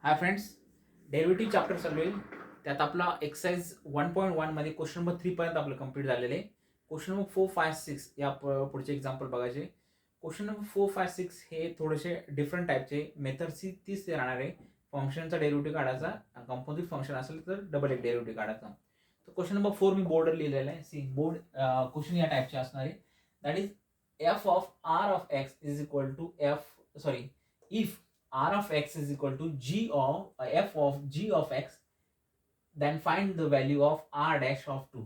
Hi friends, derivative chapter चालू आहे. त्यात आपला एक्सरसाइज 1.1 मध्ये क्वेश्चन नंबर 3 पर्यंत आपलं कंप्लीट झालेले आहे. क्वेश्चन नंबर 4, 5, 6 या पुढचे एक्झाम्पल बघायचे. क्वेश्चन नंबर 4, 5, 6 हे थोडेसे डिफरंट टाईपचे मेथडची तीच राहणार आहे. फंक्शनचा डेरिव्हेटिव्ह काढायचा, कंपोजिट फंक्शन असेल तर डबल एक डेरिव्हेटिव्ह काढायचा. तर क्वेश्चन नंबर 4 मी बोर्डवर लिहिलेला आहे. सी बोर्ड क्वेश्चन या टाईपचे असणार आहे. That is F of R of X is equal to if r of x is equal to g of f of g of x, then find the value of r dash of 2.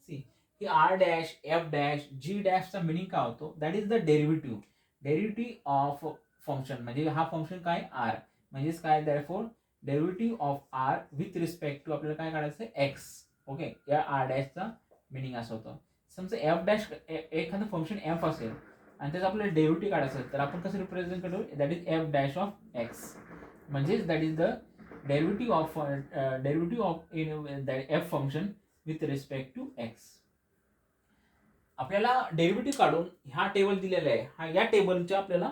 See, he r dash, f dash, g dash चा meaning काय होतो? That is the derivative of function. म्हणजे हा function काय r म्हणजेच काय, therefore derivative of r with respect to आपल्याला काय काढायचं x. ओके, या r डॅशचा मीनिंग असं होतं. समजा एफ डॅश एखादं फंक्शन एफ असेल आणि त्याचं आपल्याला डेरिव्हेटिव्ह काढायचं तर आपण कसं रिप्रेझेंट करू? That is F dash of X. म्हणजेच that is the derivative of F function with respect to X. आपल्याला डेरिव्हेटिव्ह काढून हा टेबल दिलेला आहे. या टेबलच्या आपल्याला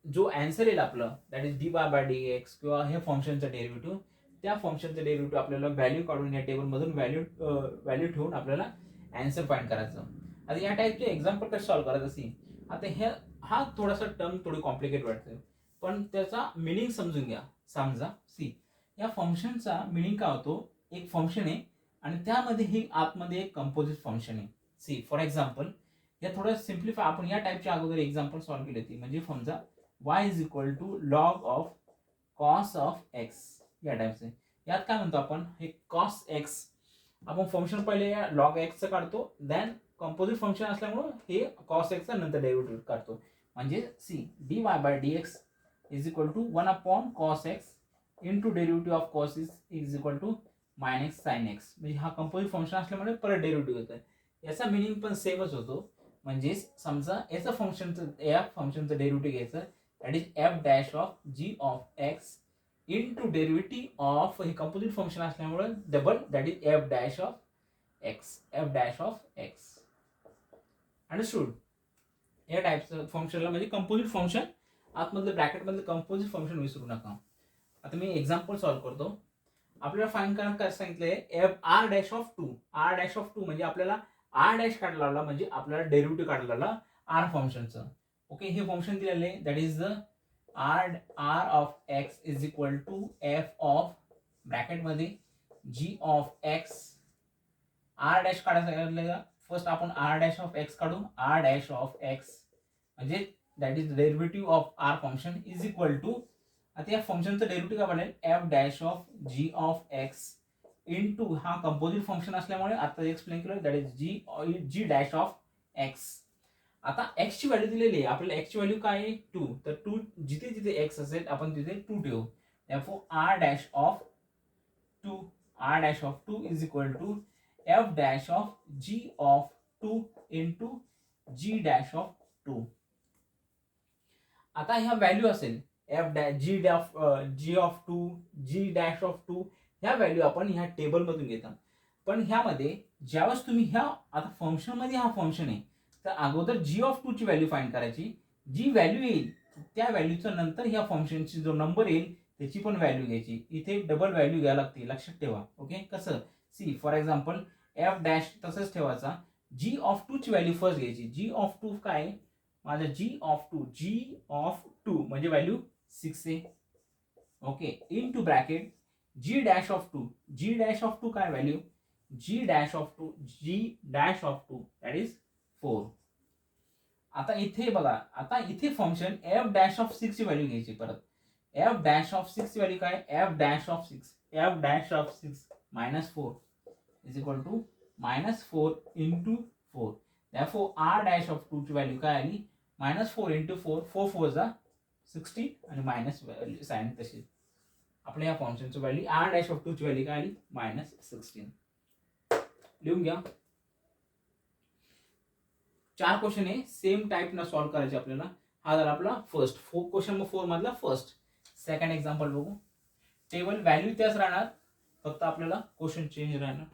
जो अँसर येईल आपलं that is D Y by D x किंवा हे फंक्शनचं डेरिव्हेटिव्ह, त्या फंक्शनचं डेरिव्हेटिव्ह आपल्याला व्हॅल्यू काढून या टेबलमधून व्हॅल्यू ठेवून आपल्याला अँसर फाइंड करायचं. आता या टाईपचे एक्झाम्पल कसं सॉल्व्ह करायचं असेल. आता हा थोडासा टर्म थोडी कॉम्प्लिकेट वाटतं, पण त्याचा मिनिंग समजून घ्या. समजा या फंक्शनचा मिनिंग काय होतो? एक फंक्शन आहे आणि त्यामध्ये हे आतमध्ये एक कंपोजिट फंक्शन आहे. फॉर एक्झाम्पल या थोडं सिम्प्लिफाय आपण या टाईपच्या अगोदर एक्झाम्पल सॉल्व्ह केली होती. म्हणजे समजा y is equal to log of cos of X या टाईपचे. यात काय म्हणतो आपण, हे कॉस एक्स आपण फंक्शन पहिले लॉग एक्सचं काढतो, देन कंपोजिट फंक्शन असल्यामुळं हे कॉस एक्सचा नंतर डेरिव्हेटिव्ह काढतो. म्हणजे D Y by D X is equal to 1 upon cos X into derivative of cos is equal to minus sine X. म्हणजे हा कंपोजिट फंक्शन असल्यामुळे परत डेरिव्हेटिव्ह होतं. याचा मिनिंग पण सेमच होतो. म्हणजे समजा याचं फंक्शनचं डेरिव्हेटिव्ह घ्यायचं, that is F dash of G of X into derivative of हे कंपोजिट फंक्शन असल्यामुळे double, that is F dash of X. Understood? या टाईपचं फंक्शनला म्हणजे कंपोजिट फंक्शन, आतमधलं ब्रॅकेटमधलं कंपोजिट फंक्शन विसरू नका. आता मी एक्झाम्पल सॉल्व्ह करतो. आपल्याला फाइंड करायला काय सांगितलंय, F R dash of two म्हणजे आपल्याला आर डॅश काढला म्हणजे आपल्याला डेरिव्हेटिव्ह काढलेला आर फंक्शनचं. ओके, हे फंक्शन दिलेलं आहे that is the R of X is equal to F of ब्रॅकेटमध्ये G of X. R dash काढायचं, फर्स्ट आपण आर डॅश ऑफ एक्स काढू. आर डॅश ऑफ एक्स म्हणजे that is derivative of R function is equal to, आता या फंक्शनचं derivative काय बनेल, F dash of G of X into हा कंपोजिट फंक्शन असल्यामुळे आता एक्सप्लेन केलं that is G dash of X. आता एक्स ची व्हॅल्यू दिलेली आहे आपल्याला. एक्स ची व्हॅल्यू काय आहे, 2. तर 2 जिथे जिथे एक्स असेल आपण तिथे 2 ठेवू. therefore R dash of 2 is equal to F dash of G of 2 into G dash of 2. आता ह्या व्हॅल्यू असेल F dash G of 2, G dash of 2, ह्या व्हॅल्यू आपण ह्या टेबलमधून घेता. पण ह्यामध्ये ज्यावेळेस तुम्ही आता फंक्शनमध्ये हा फंक्शन आहे तर अगोदर जी ऑफ 2 ची व्हॅल्यू फाइंड करायची. जी व्हॅल्यू येईल त्या व्हॅल्यूच्या नंतर ह्या फंक्शनची जो नंबर येईल त्याची पण व्हॅल्यू घ्यायची. इथे डबल व्हॅल्यू घ्यायला लागते, लक्षात ठेवा. ओके, कसं? फॉर एक्झाम्पल एफ डॅश तसंच ठेवायचा. जी ऑफ 2 ची व्हॅल्यू फर्स्ट घ्यायची. जी ऑफ 2 काय माझा, जी ऑफ 2 म्हणजे व्हॅल्यू 6 आहे. Okay, into bracket G dash of 2 काय value, G dash of 2 that is 4. आता इथे बघा, आता इथे फंक्शन एफ डॅश ऑफ 6 ची व्हॅल्यू घ्यायची. परत एफ डॅश ऑफ 6 ची व्हॅल्यू काय, F dash of 6 minus 4 is equal to -4 into 4. therefore r dash of 2 ची व्हॅल्यू काय आली, -4 इंटू 4, 4 4 जा 16 आणि मायनस साइन तशी. आपल्या या फंक्शनची व्हॅल्यू आर डॅश ऑफ 2 ची व्हॅल्यू काय आली, -16. लिहून घ्या. 4 क्वेश्चन आहे सेम टाईप न सॉल्व्ह करायचे आपल्याला. हा झाला आपला फर्स्ट क्वेश्चन नंबर 4 मधला फर्स्ट. सेकंड एक्झाम्पल बघू. टेबल व्हॅल्यू त्याच राहणार, फक्त आपल्याला क्वेश्चन चेंज राहणार.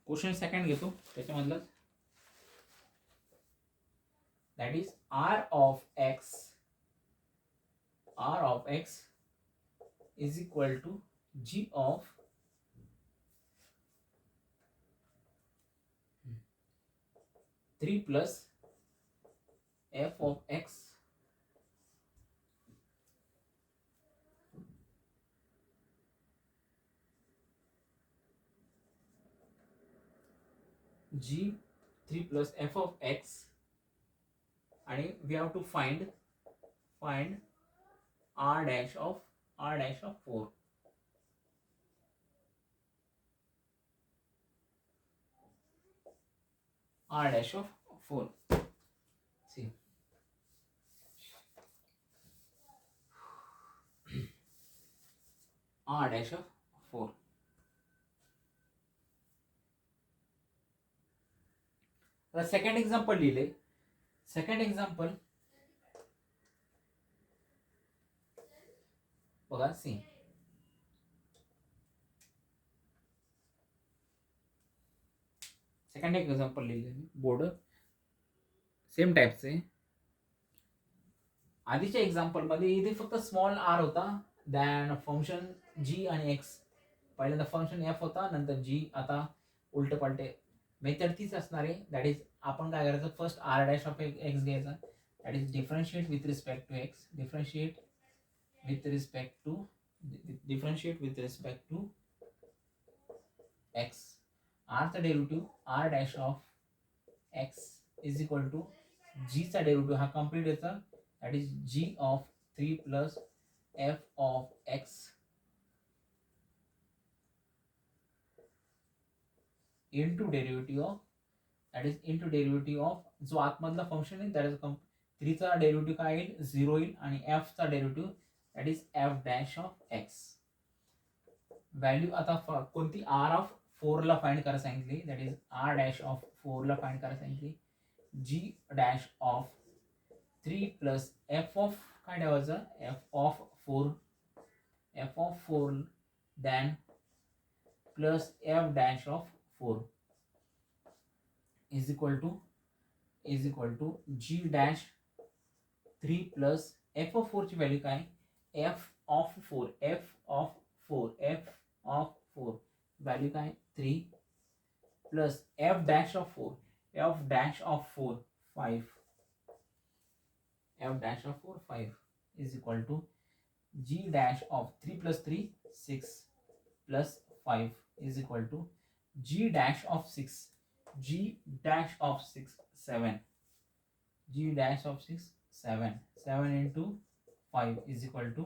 क्वेश्चन सेकंड घेतो त्याच्यामधला, that is R of X is equal to G of 3 plus F of X g 3 plus f of x आणि we have to find r dash of 4 r dash of 4. See, r dash of 4. The second example लिहिले. Second example बघा, C second example लिहिले board same टाईपचे. आधीच्या example मध्ये इथे फक्त small R होता, दॅन फंक्शन जी आणि एक्स. पहिल्यांदा फंक्शन एफ होता, नंतर जी. आता उलट पलटे मेथड तीच असणार आहे. दॅट इज आपण काय करायचं, first R dash of X घ्यायचा, that is differentiate with respect to X. Differentiate with respect to X. आरचा derivative R dash of X is equal to जीचा डेरिव्हेटिव्ह हा कम्प्लीट येतं, that is G of 3 plus F of X into derivative of, that is into derivative of जो आतमधला function आहे, that is 3 चा derivative काय येईल, 0 येईल. आणि एफ चा derivative that is F dash of X. Value आता कोणती, आर ऑफ 4 ला फाइंड करायला सांगितली, that is R dash of 4 ला फाइंड करायला सांगितली. G dash of 3 plus F of काय ठेवायचं, F of 4 then plus F dash of 4 is equal to G dash 3 plus F of 4 ची व्हॅल्यू काय, एफ ऑफ 4 व्हॅल्यू काय 3 plus F dash of 4 5 is equal to G dash of 3 plus 3 6 plus 5 is equal to G dash of 6 7. G dash of 6 7 into 5 is equal to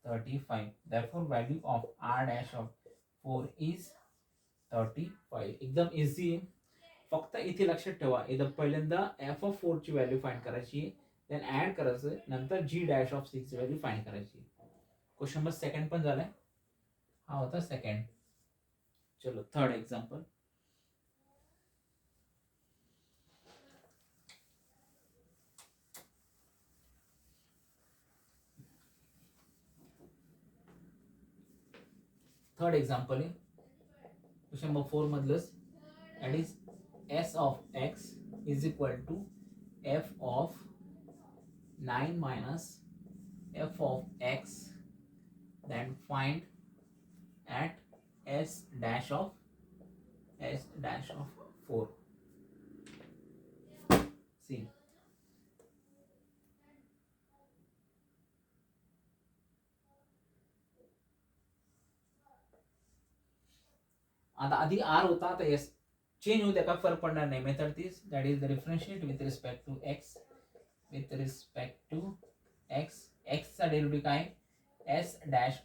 35. Therefore value of r dash of 4 is 35. एकदम easy आहे. फक्त इथे लक्षात ठेवा, इथं पहिल्यांदा F of 4 ची value find करायची, देन ऍड करायचं, नंतर जी डॅश ऑफ 6 ची व्हॅल्यू फाइंड करायची. क्वेश्चन नंबर सेकंड पण झालाय, हा होता सेकंड. चलो थर्ड एक्झाम्पल. थर्ड एक्झाम्पल आहे क्वेश्चन नंबर 4 मधलंच, that is S of X is equal to F of 9 minus F of X, then find at s dash of 4. See, आता आधी R होता, आता एस चेंज होते, काय फरक पडणार नाही. मेथड तीच, that is the differentiate with respect to X. X चा डेरिव्हेटिव्ह काय, S dash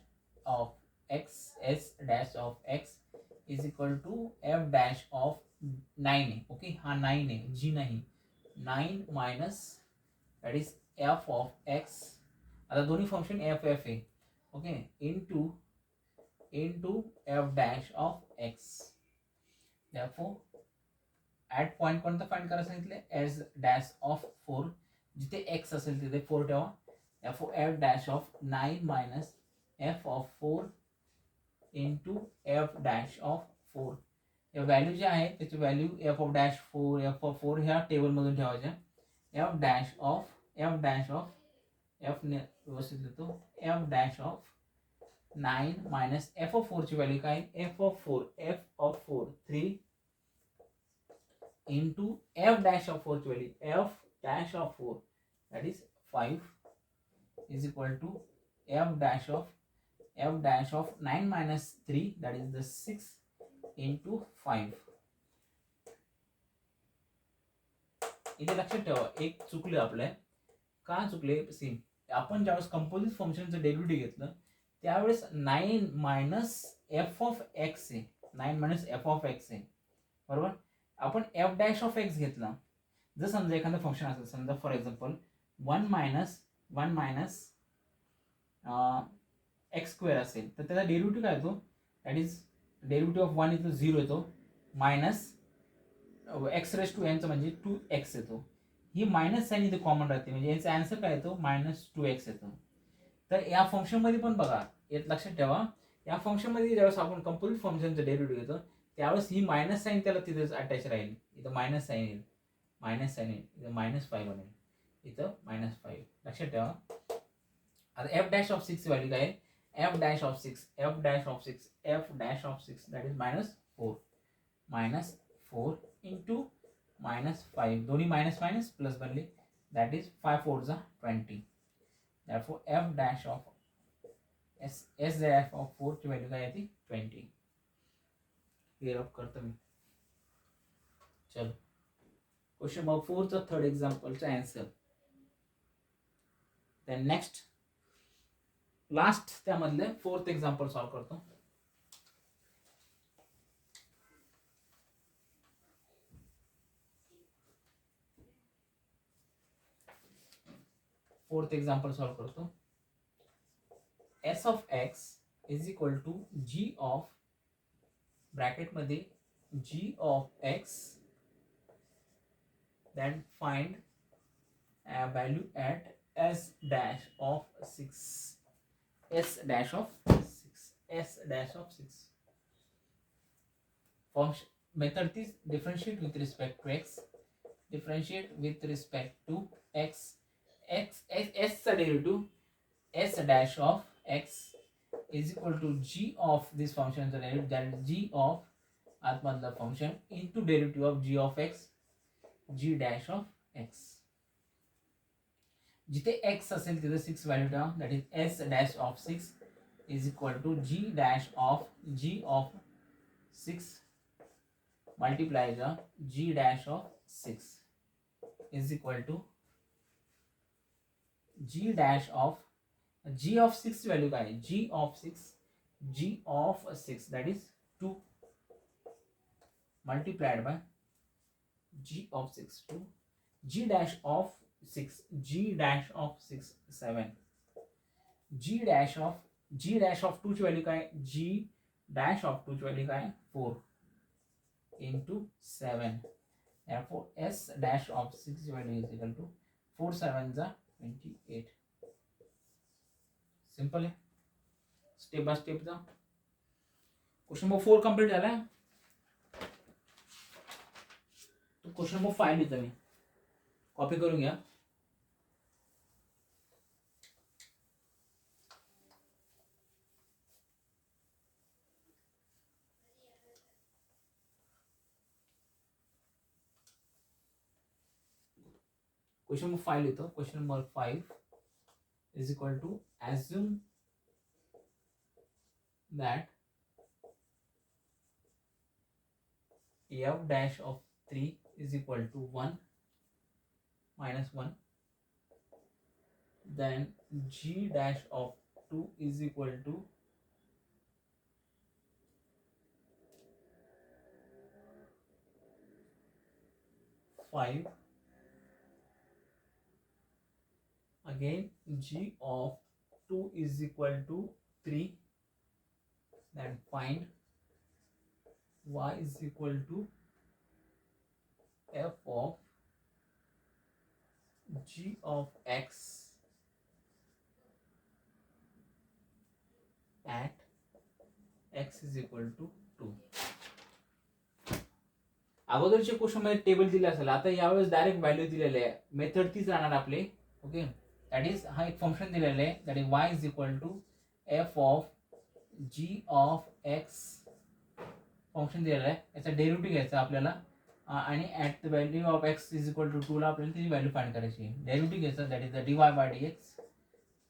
of X is equal to F dash of 9 आहे. ओके, हा 9 आहे, जी नाही, 9 minus that is F of X. आता दोन्ही फंक्शन एफ आहे. Okay, into F dash of X. therefore at point कोणता फाइंड करायला सांगितले, एस डॅश ऑफ 4. जिथे एक्स असेल तिथे 4 ठेवा. therefore F dash of 9 minus F of 4 into F dash of 4. या व्हॅल्यू जे आहे त्याची व्हॅल्यू एफ ऑफ डॅश 4 ह्या टेबल मधून ठेवायच्या. एफ डॅश ऑफ एफ ने व्यवस्थित लिहितो, F dash of 9 minus F of 4 ची व्हॅल्यू काय, F of 4 3 into F dash of 4 ची value F dash of 4 that is 5 is equal to F dash of 9 minus 3 that is the 6 into 5. इथे लक्षात ठेवा एक चुकले आपल्या, का चुकले सेम, आपण ज्यावेळेस कंपोजिट फंक्शनचं डेरिव्हेटिव्ह घेतलं त्यावेळेस 9 मायनस एफ ऑफ एक्स आहे, 9 मायनस एफ ऑफ एक्स आहे बरोबर. आपण एफ डॅश ऑफ एक्स घेतला, जर समजा एखादं फंक्शन असेल, समजा for example 1 minus x square असेल तर त्याचा डेरिव्हेटिव्ह काय येतो, दॅट इज डेरिव्हेटिव्ह ऑफ 1 इथं 0 येतो, मायनस एक्स रेस टू एनचं म्हणजे 2x येतो. ही मायनस साईन इथे कॉमन राहते, म्हणजे याचा आन्सर काय येतो, -2x येतो. तर या फंक्शनमध्ये पण बघा, यात लक्षात ठेवा, या फंक्शनमध्ये ज्यावेळेस आपण कंपोजिट फंक्शनचं डेरिव्हेटिव्ह घेतो त्यावेळेस ही मायनस साईन त्याला तिथेच अटॅच राहील, इथं मायनस साईन येईल, इथं -5 बनेल, इथं -5. लक्षात ठेवा. आता एफ डॅश ऑफ 6 व्हॅल्यू काय आहे, F dash of 6 that is -4 into -5, दोन्ही मायनस मायनस प्लस बनले, that is 5 4 20. Therefore f dash of s dash of 4 ची व्हॅल्यू काय येते 20. क्लियर अप करतो मी. चलो क्वेश्चन नंबर 4 चा थर्ड एक्झाम्पलचा आन्सर. देन नेक्स्ट लास्ट त्यामधले फोर्थ एक्झाम्पल सॉल्व करतो. फोर्थ एक्झाम्पल सॉल्व करतो. S of X is equal to G of bracket मध्ये G of X then find a value at s dash of 6. Function method is differentiate with respect to x, differentiate with respect to x, s derivative s dash of x is equal to g of this function derivative, that is g of आतमधला function into derivative of g of x, g dash of x. जिथे x असेल तिथे 6 value ठेवा, that is s dash of 6 is equal to g dash of g of 6 multiply the g dash of 6 is equal to g dash of g of 6 value काय, g of 6 that is 2 multiplied by g of 6 2 g dash of 6 7 g dash of 2 ची value काय, g dash of 2 ची value काय 4 into 7. Therefore s dash of 6 value is equal to 4 7 28. Simple आहे, step by step जा. Question number 4 complete झाला. तो question number 5 लिहितो मी, copy करून घ्या. क्वेश्चन नंबर 5 लिहितो. Question number 5 is equal to assume that f dash of 3 is equal to 1 minus 1, then g dash of 2 is equal to 5, again g of 2 is equal to 3, then find y is equal to f of g of x at x is equal to 2. अगोदरच्या question मध्ये table दिले असेल, आता यावेळेस direct value दिलेले आहे, method तीच राहणार आपले. ओके, दॅट इज हा एक फंक्शन दिलेलं आहे, that is y is equal to f of G of X function दिलेलं आहे, याचा डेरिव्हेटिव्ह घ्यायचा आपल्याला आणि at the value of X is equal to 2 ला आपल्याला त्याची व्हॅल्यू फाइंड करायची आहे. डेरिव्हेटिव्ह घ्यायचा, that is the dy by dx.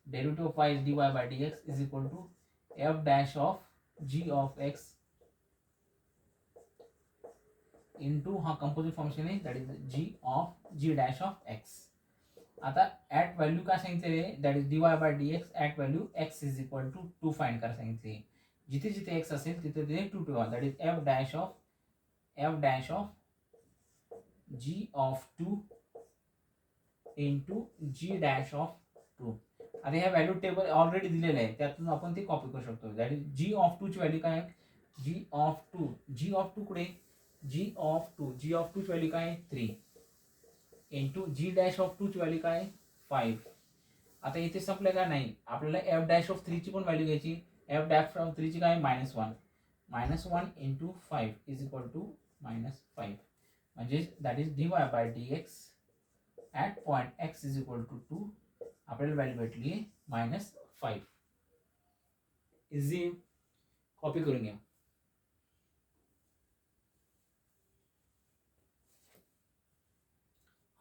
Derivative of y is dy by dx is equal to f dash of g of x into हा composite function आहे, that is g dash of x. आता at value काय सांगितले, that is dy by dx at value x is equal to 2 find करा सांगितले. जिथे जिथे x असेल तिथे तिथे 2 ठेवा, that is f dash of g of 2 into g dash of 2. आता ह्या व्हॅल्यू टेबल ऑलरेडी दिलेलं आहे, त्यातून आपण ते कॉपी करू शकतो. दॅट इज g ऑफ 2 ची व्हॅल्यू काय आहे, g ऑफ 2 कुठे, g ऑफ 2 ची व्हॅल्यू काय आहे 3 इंटू g डॅश ऑफ 2 ची व्हॅल्यू काय आहे 5. आता इथे संपलं का नाही, आपल्याला f डॅश ऑफ 3 ची पण व्हॅल्यू घ्यायची. f डॅश ऑफ 3 ची काय -1 इंटू 5 इज इक्वल टू -5. म्हणजे that is dy by dx at point x is equal to 2 आपल्याला व्हॅल्यू भेटली -5. इझी, कॉपी करून घ्या.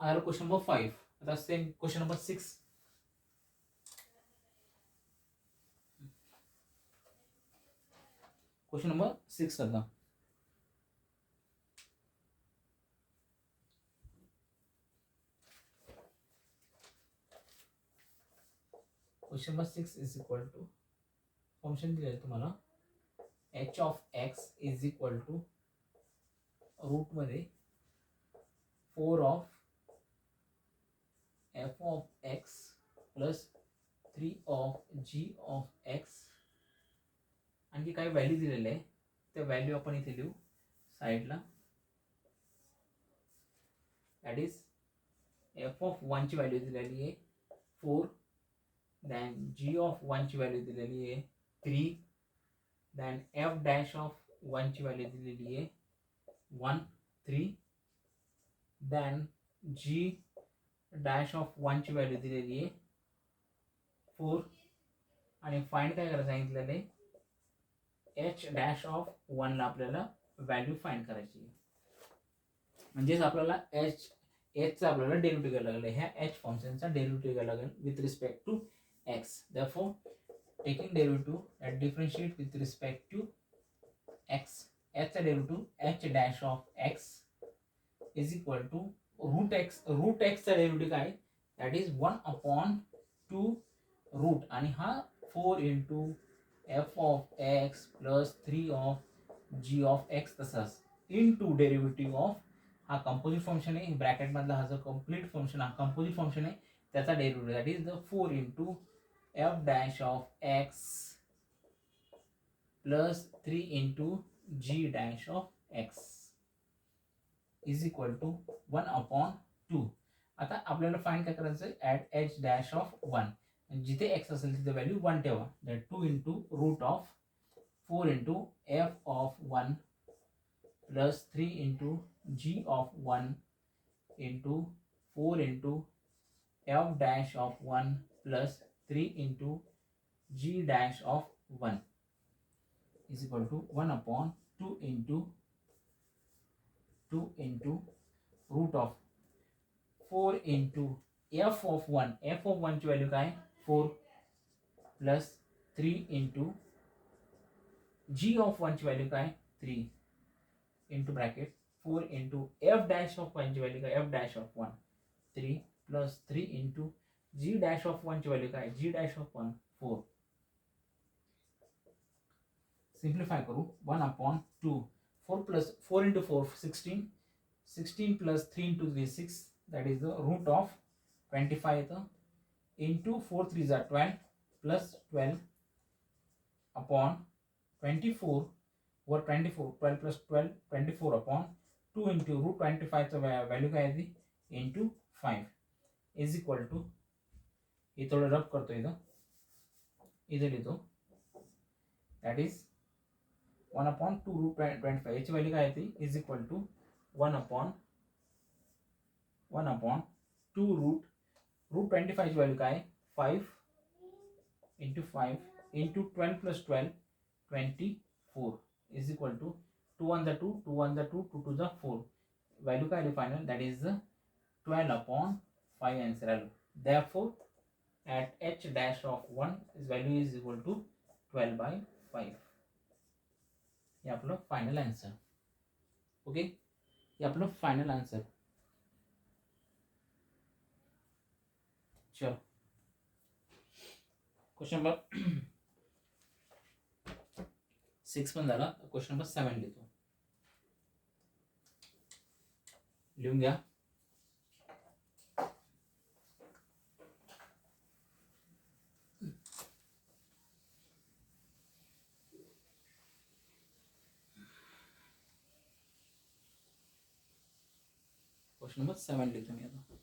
हा क्वेश्चन नंबर 5. आता same question number 6. Question number 6 करता. Question number 6 is equal to function दिले आहे तुम्हाला h of x is equal to root मध्ये 4 of f of x plus 3 of g of x. आणखी काही व्हॅल्यू दिलेले आहे, त्या व्हॅल्यू आपण इथे लिहू साईडला. दॅट इज f ऑफ 1 ची व्हॅल्यू दिलेली आहे 4, then g of 1 ची व्हॅल्यू दिलेली आहे 3, then f डॅश ऑफ 1 ची व्हॅल्यू दिलेली आहे 1 3, then g डॅश ऑफ 1 ची व्हॅल्यू दिलेली आहे 4 आणि फाइंड काय करायचं सांगितलेलं आहे, h डॅश ऑफ 1 ला आपल्याला व्हॅल्यू फाइंड करायची आहे. म्हणजेच आपल्याला h चा आपल्याला डेरिव्हेटिव्ह घ्यायला लागेल, ह्या h फंक्शनचा डेरिव्हेटिव्ह घ्यायला लागेल with respect to x. Therefore, taking derivative that differentiate with respect to x, h चा derivative h dash of x is equal to root x. root x चा derivative काय, that is 1 upon 2 root आणि हा 4 into f of x plus 3 of g of x तसाच into derivative of हा composite function आहे, bracket मधला हा जो कंप्लीट फंक्शन हा कंपोजिट फंक्शन आहे त्याचा derivative, that is the 4 into f dash of x plus 3 into g dash of x is equal to 1 upon 2. आता आपल्याला फाइंड काय करायचं आहे, ॲट h dash of 1. जिथे x असेल तिथे व्हॅल्यू 1 ठेवा, that 2 into root of 4 into f of 1 plus 3 into g of 1 into 4 into f dash of 1 plus 3 into g dash of 1 is equal to 1 upon 2 into root of 4 into f of 1. f of 1 ची value काय 4 plus 3 into g of 1 ची value काय 3 into bracket 4 into f dash of 1 ची value काय f dash of 1 3 plus 3 into g dash of 1 ची value काय g dash of 1 4. Simplify करू 1 upon 2, 4 plus 4 into 4 16, 16 plus 3 into 3 6, that is the root of 25 into 4 3 are 12 plus 12 upon 24 over 24, 12 plus 12 24 upon 2 into root 25 चा value काय आहे into 5 is equal to, हे थोडं रब करतो इथं लिहितो, that is 1 upon 2 root 25 याची व्हॅल्यू काय आहे is equal to 1 upon 2 root 25 ची व्हॅल्यू काय 5 into 5 into 12 plus 12 24 is equal to 2 1 2 2 1 2 2 2 4 value काय आली फायनल, दॅट इज 12/5 आन्सर आलो. Therefore at h dash of 1 is value is equal to 12/5. हे आपलं फायनल आन्सर. ओके, हे आपलं फायनल आन्सर. चलो क्वेश्चन नंबर 6 पण झाला. क्वेश्चन नंबर 7 लिहितो, लिहून घ्या. क्वेश्चन नंबर 7 लिहितो मी आता.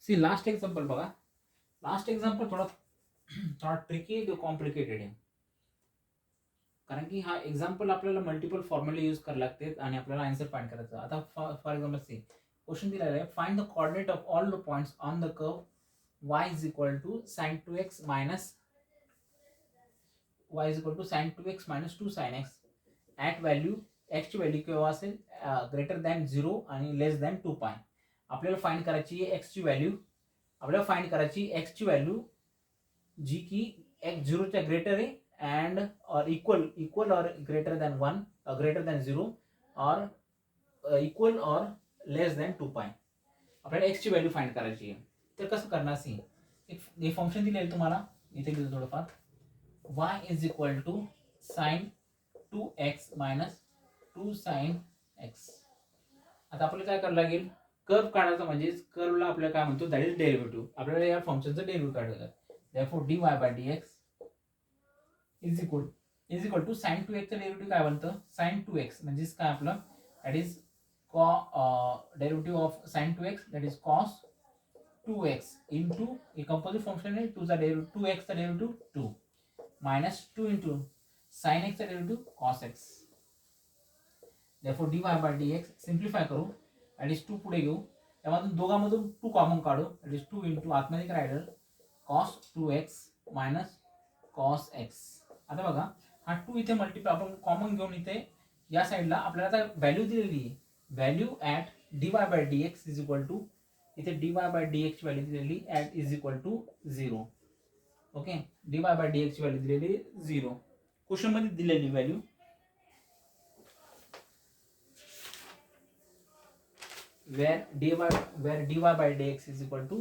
सी लास्ट एक्झाम्पल बघा. लास्ट एक्झाम्पल थोडा ट्रिकी आहे, कॉम्प्लिकेटेड आहे. कारण की हा एक्झाम्पल आपल्याला मल्टिपल फॉर्म्युले यूज करायला लागते आणि आपल्याला आन्सर फाइंड करायचं. आता फॉर एक्झाम्पल सी क्वेश्चन दिलेला आहे, find the coordinate of all the points on the curve y is equal to sin 2x minus y is equal to sin 2x minus 2 sin x at value x ची value केव्हा असेल, greater than 0 आणि लेस than 2 पाय. आपल्याला find करायची आहे x ची value. आपल्याला फाइंड करायची x ची व्हॅल्यू जी की x 0 च्या ग्रेटर आहे and or equal or greater than 1 greater than 0 or equal or less than 2 pi. आपल्याला x ची व्हॅल्यू फाइंड करायची आहे. तर कसं करणार सी, हे फंक्शन दिलेलं तुम्हाला इथे लिहितो थोडंफार, y is equal to sin 2x minus 2 sin x. आता आपल्याला काय करावं लागेल, कर्व काढायचा, म्हणजे कर्वला आपल्याला काय म्हणतो, दॅट इज डेरिव्हेटिव्ह. आपल्याला या फंक्शनचं डेरिव्हेटिव्ह काढायचं. therefore dy/dx is equal to sin 2x चं डेरिव्हेटिव्ह काय बनतं, sin 2x म्हणजेच काय आपलं, that is derivative of sin 2x that is cos 2x into हे कंपोजिट फंक्शन आहे, 2 चा डेरिव्हेटिव्ह 2x चा derivative 2 minus 2 into sin x चा derivative cos x. therefore dy/dx simplify करू, दॅट इज 2 पुढे घेऊ, त्यामधून दोघांमधून 2 कॉमन काढू, दॅट इज 2 इंटू आतमध्ये काय राहिलं cos 2x minus cos x. आता बघा हा 2 इथे मल्टिप्लाय आपण कॉमन घेऊन इथे या साईडला आपल्याला आता व्हॅल्यू दिलेली आहे, value at dy/dx is equal to, इथे dy/dx ची व्हॅल्यू दिलेली at is equal to 0. Okay, dy/dx ची व्हॅल्यू दिलेली 0 क्वेश्चन मध्ये दिलेली value. where dy/dx is equal to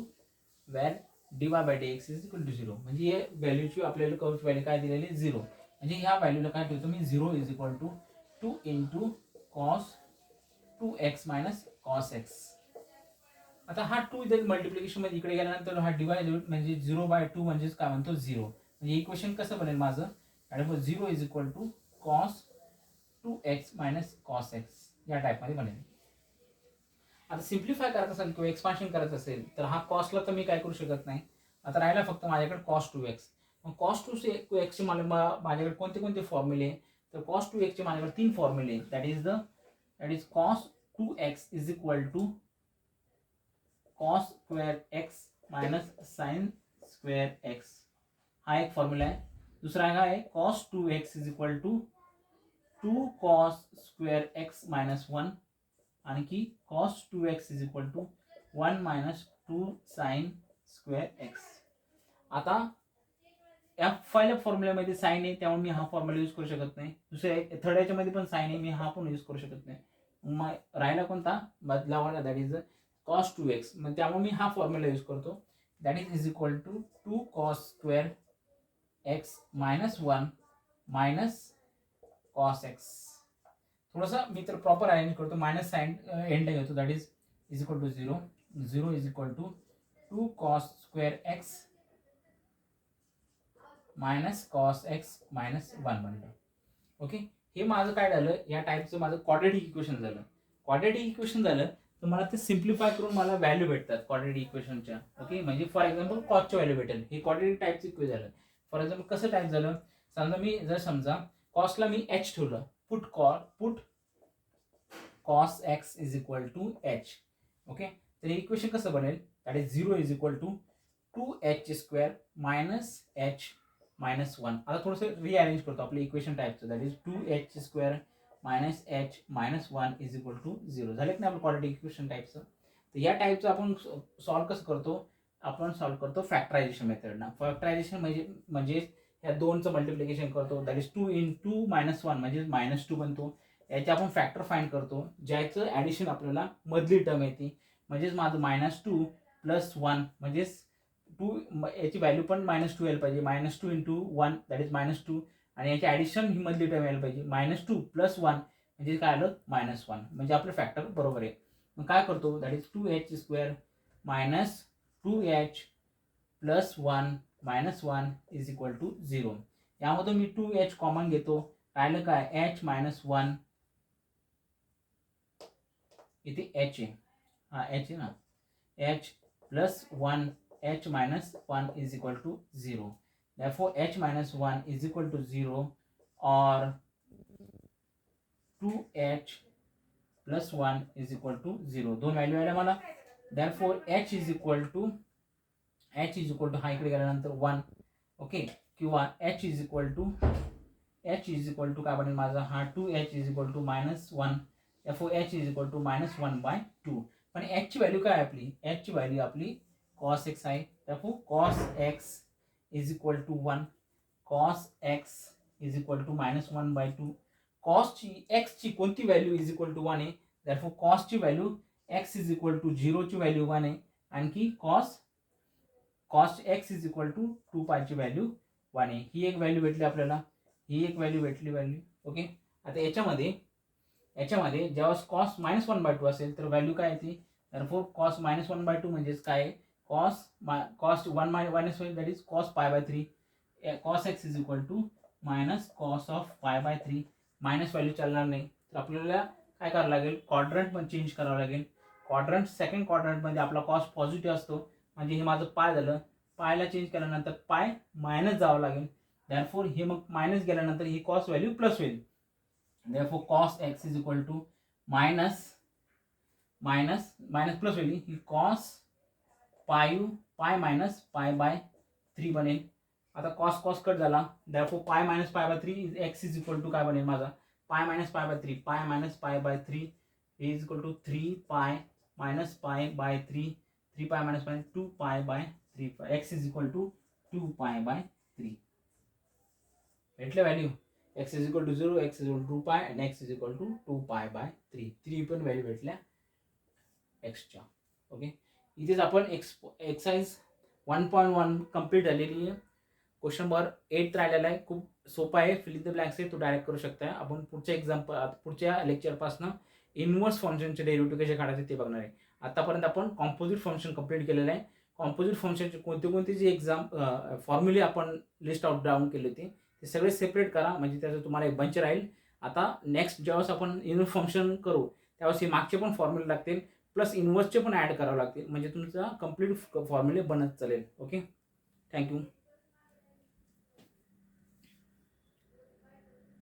0. म्हणजे हे व्हॅल्यूची आपल्याला कर्वची व्हॅल्यू काय दिलेली 0. म्हणजे ह्या व्हॅल्यूला काय ठेवतो मी, 0 is equal to 2 into cos 2x minus cos x. आता हा 2 इथे मल्टिप्लिकेशन मध्ये इकडे गेल्यानंतर हा डिवाइड म्हणजे 0/2 म्हणजेच काय म्हणतो 0. म्हणजे इक्वेशन कसं बनेल माझं, आणि 0 is equal to cos 2x minus cos x या टाईपमध्ये बनेल. आता सिम्प्लिफाय करायचं असेल किंवा एक्सपान्शन करायचं असेल तर हा कॉस्टला तर मी काय करू शकत नाही. आता राहिला फक्त माझ्याकडे cos 2x. मग cos 2x चे माझ्याकडे कोणते कोणते फॉर्म्युले, तर cos 2x चे माझ्याकडे 3 फॉर्म्युले, that is cos 2x is equal to cos square x minus sin square x. हा एक फॉर्म्युला आहे. दुसरा आहे cos 2x is equal to 2 cos square x minus 1 आणखी cos 2x is equal to 1 minus 2 sin square x. आता या पहिल्या फॉर्म्युल्यामध्ये sign आहे त्यामुळे मी हा फॉर्म्युला यूज करू शकत नाही. दुसऱ्या थर्ड याच्यामध्ये पण साइन आहे, मी हा पण यूज करू शकत नाही. मग राहिला कोणता बदलावाला, दॅट इज cos 2x. मग त्यामुळे मी हा फॉर्म्युला यूज करतो, that is equal to 2 cos square x minus 1 minus cos x. थोडासा मी तर प्रॉपर अरेंज करतो, मायनस साइन एंड घेतो, that is equal to 0. 0 is equal to 2 cos square x minus cos x minus 1 बनलं. Okay, हे माझं काय झालं, या टाईपचं माझं क्वाड्रेटिक इक्वेशन झालं. क्वाड्रेटिक इक्वेशन झालं तर मला ते सिम्प्लिफाय करून मला व्हॅल्यू भेटतात क्वाड्रेटिक इक्वेशनच्या. ओके, म्हणजे फॉर एक्झाम्पल कॉसची व्हॅल्यू भेटेल. हे क्वाड्रेटिक टाईपचं इक्वेशन झालं. फॉर एक्झाम्पल कसं टाईप झालं, समजा कॉसला मी h ठेवलं, put cos x is equal to h. Okay, तर हे इक्वेशन कसं बनेल, that is 0 is equal to 2h² minus h minus 1. आता थोडंसं रिअरेंज करतो आपलं इक्वेशन टाईपचं. That is 2h² minus h minus 1 is equal to 0. झालं की नाही आपलं क्वाड्रॅटिक इक्वेशन टाईपचं. तर या टाईपचं आपण सॉल्व कसं करतो, आपण सॉल्व करतो फॅक्टरायझेशन मेथडनं. फॅक्टरायझेशन म्हणजे या दोनचं मल्टिप्लिकेशन करतो. दॅट इज 2 into -1 म्हणजे -2 बनतो. याचे आपण फॅक्टर फाइंड करतो, ज्याचं ॲडिशन आपल्याला मधली टर्म येते. म्हणजेच माझं -2 + 1 म्हणजेच 2 याची व्हॅल्यू पण -2 यायला पाहिजे. -2 into 1 दॅट इज -2 आणि याची ॲडिशन ही मधली टर्म यायला पाहिजे. -2 + 1 म्हणजे काय आलं -1 म्हणजे आपलं फॅक्टर बरोबर आहे. मग काय करतो, that is 2h² minus 2h + 1 - 1 is equal to 0. यामधून मी 2h कॉमन घेतो. राहिलं काय h - 1 इथे h आहे. हा h आहे ना. h + 1 h - 1 is equal to 0. Therefore h - 1 is equal to 0 or 2h + 1 is equal to 0. दोन व्हॅल्यू आल्या मला. Therefore h is equal to हा इकडे गेल्यानंतर 1. ओके, किंवा h इज इक्वल टू काय बनेल माझा हा 2h is equal to -1. Therefore h is equal to -1/2. पण h ची व्हॅल्यू काय आपली, h ची व्हॅल्यू आपली cos x आहे. Therefore cos x is equal to 1. cos x is equal to -1/2. cos ची x ची कोणती व्हॅल्यू इज इक्वल टू 1 आहे. Therefore cos ची value x is equal to 0 ची व्हॅल्यू 1 आहे. आणखी cos x is equal to 2π ची व्हॅल्यू 1 आहे. ही एक व्हॅल्यू भेटली आपल्याला, ही एक व्हॅल्यू भेटली. ओके, आता याच्यामध्ये जेव्हा cos -1/2 असेल तर व्हॅल्यू काय येते. Therefore cos -1/2 म्हणजेच काय, cos 1 - 1 that is cos π/3. cos x is equal to -cos of π/3. Minus value चालणार नाही, तर आपल्याला काय करावं लागेल, क्वाड्रंट पण चेंज करावं लागेल. क्वाड्रंट सेकंड क्वाड्रंटमध्ये आपला कॉस पॉझिटिव्ह असतो, म्हणजे हे माझं पाय झालं. पायला चेंज केल्यानंतर पाय मायनस जावं लागेल. Therefore हे मग मायनस गेल्यानंतर ही कॉस व्हॅल्यू प्लस होईल. Therefore cos x is equal to minus plus होईल. ही cos पाय मायनस π/3 बनेल. आता cos कट झाला. Therefore π - π/3 x is equal to काय बनेल माझा π - π/3. π - π/3 is equal to 3π - π/3. 3π - π 2π/3. x is equal to 2π/3. भेटले value. x is equal to 0, x is equal to 2π आणि x इज इक्वल टू 2π/3. 3 पण व्हॅल्यू भेटल्या एक्सच्या. ओके, इथेच आपण एक्सरसाइज 1.1 कंप्लीट झालेली आहे. क्वेश्चन नंबर 8 राहिलेला आहे. खूप सोपा आहे, फिल इन द ब्लँक्स आहे, तो डायरेक्ट करू शकता. आपण पुढच्या लेक्चरपासून इनव्हर्स फंक्शनचे डेरिव्हेटिव्ह कसे काढायचे ते बघणार आहे. आतापर्यंत आपण कॉम्पोजिट फंक्शन कंप्लीट केलेलं आहे. कॉम्पोजिट फंक्शनचे कोणते जे फॉर्म्युले आपण लिस्ट आउट डाऊन केले होते ते सगळे सेपरेट करा, म्हणजे त्याचं तुम्हाला एक बंच राहील. आता नेक्स्ट ज्यावेळेस आपण इनव्हर्स फंक्शन करू त्यावेळेस हे मागचे पण फॉर्म्युले लागतील, प्लस इनव्हर्सचे पण ॲड करावे लागतील, म्हणजे तुमचा कंप्लीट फॉर्म्युले बनत चालेल. Okay, thank you.